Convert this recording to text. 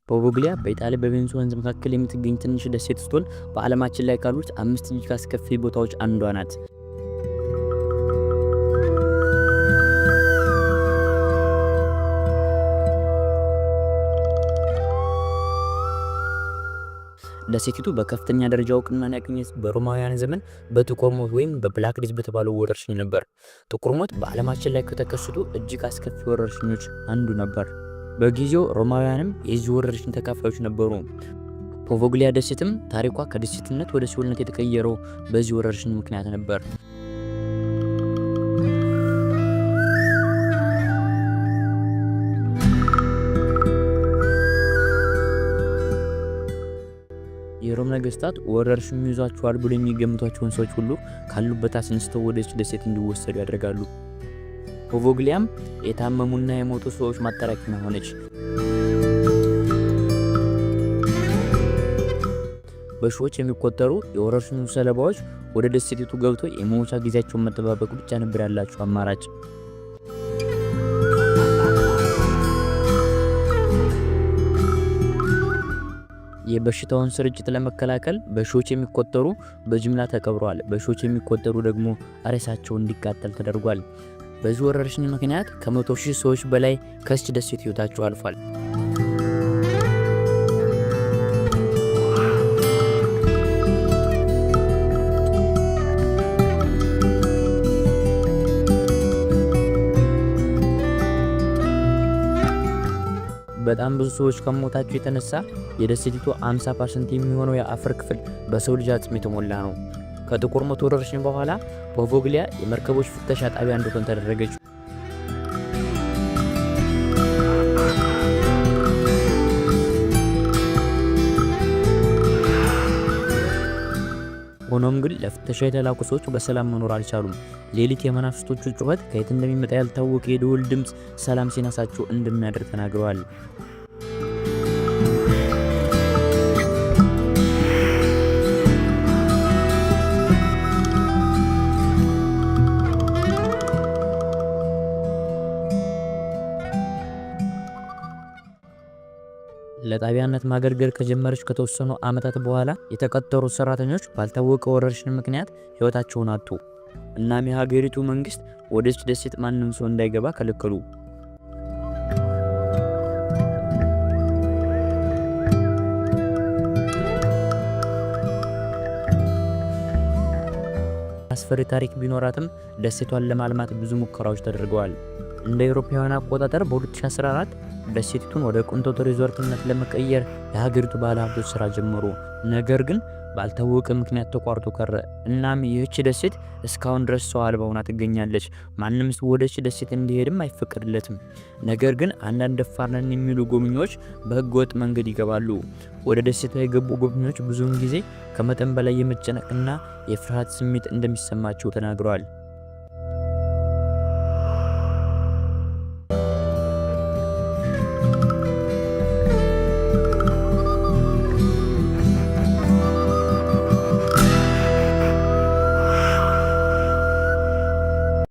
ፖቮግሊያ በኢጣሊያ በቬኔቶ ወንዝ መካከል የምትገኝ ትንሽ ደሴት ስትሆን በዓለማችን ላይ ካሉት 5 እጅግ አስከፊ ቦታዎች አንዷ ናት። ደሴቲቱ በከፍተኛ ደረጃ እውቅናን ያገኘች በሮማውያን ዘመን በጥቁር ሞት ወይም በብላክ ዴዝ በተባለው ወረርሽኝ ነበር። ጥቁር ሞት በዓለማችን ላይ ከተከሰቱ እጅግ አስከፊ ወረርሽኞች አንዱ ነበር። በጊዜው ሮማውያንም የዚህ ወረርሽኝ ተካፋዮች ነበሩ። ፖቮግሊያ ደሴትም ታሪኳ ከደሴትነት ወደ ሲኦልነት የተቀየረው በዚህ ወረርሽኝ ምክንያት ነበር። የሮም ነገስታት ወረርሽኙ ይዟቸዋል ብሎ የሚገምቷቸውን ሰዎች ሁሉ ካሉበት አስነስተው ወደዚህ ደሴት እንዲወሰዱ ያደርጋሉ። ፖቮግሊያም የታመሙና የሞቱ ሰዎች ማጠራቀሚያ ሆነች። በሺዎች የሚቆጠሩ የወረርሽኙ ሰለባዎች ወደ ደሴቲቱ ገብተው የመሞቻ ጊዜያቸውን መጠባበቅ ብቻ ነበር ያላቸው አማራጭ። የበሽታውን ስርጭት ለመከላከል በሺዎች የሚቆጠሩ በጅምላ ተቀብረዋል። በሺዎች የሚቆጠሩ ደግሞ ሬሳቸው እንዲቃጠል ተደርጓል። በዚህ ወረርሽኝ ምክንያት ከ100,000 ሰዎች በላይ ከዚች ደሴት ህይወታቸው አልፏል። በጣም ብዙ ሰዎች ከሞታቸው የተነሳ የደሴቲቱ 50% የሚሆነው የአፈር ክፍል በሰው ልጅ አጽም የተሞላ ነው። ከጥቁር ሞት ወረርሽኝ በኋላ ፖቮግሊያ የመርከቦች ፍተሻ ጣቢያ እንድትሆን ተደረገች። ሆኖም ግን ለፍተሻ የተላኩ ሰዎች በሰላም መኖር አልቻሉም። ሌሊት የመናፍስቶቹ ጩኸት ከየት እንደሚመጣ ያልታወቀ የደወል ድምፅ ሰላም ሲነሳቸው እንደሚያደርግ ተናግረዋል። ለጣቢያነት ማገልገል ከጀመረች ከተወሰኑ ዓመታት በኋላ የተቀጠሩ ሰራተኞች ባልታወቀ ወረርሽኝ ምክንያት ህይወታቸውን አጡ። እናም የሀገሪቱ መንግስት ወደዚህ ደሴት ማንም ሰው እንዳይገባ ከለከሉ። አስፈሪ ታሪክ ቢኖራትም ደሴቷን ለማልማት ብዙ ሙከራዎች ተደርገዋል። እንደ አውሮፓውያን አቆጣጠር በ2014 ደሴቲቱን ወደ ቅንጦት ሪዞርትነት ለመቀየር የሀገሪቱ ባለሀብቶች ስራ ጀመሩ። ነገር ግን ባልታወቀ ምክንያት ተቋርጦ ቀረ። እናም ይህች ደሴት እስካሁን ድረስ ሰው አልባ ሆና ትገኛለች። ማንም ሰው ወደች ደሴት እንዲሄድም አይፈቀድለትም። ነገር ግን አንዳንድ ደፋር ነን የሚሉ ጎብኚዎች በህገወጥ መንገድ ይገባሉ። ወደ ደሴቷ የገቡ ጎብኚዎች ብዙውን ጊዜ ከመጠን በላይ የመጨነቅና የፍርሃት ስሜት እንደሚሰማቸው ተናግረዋል።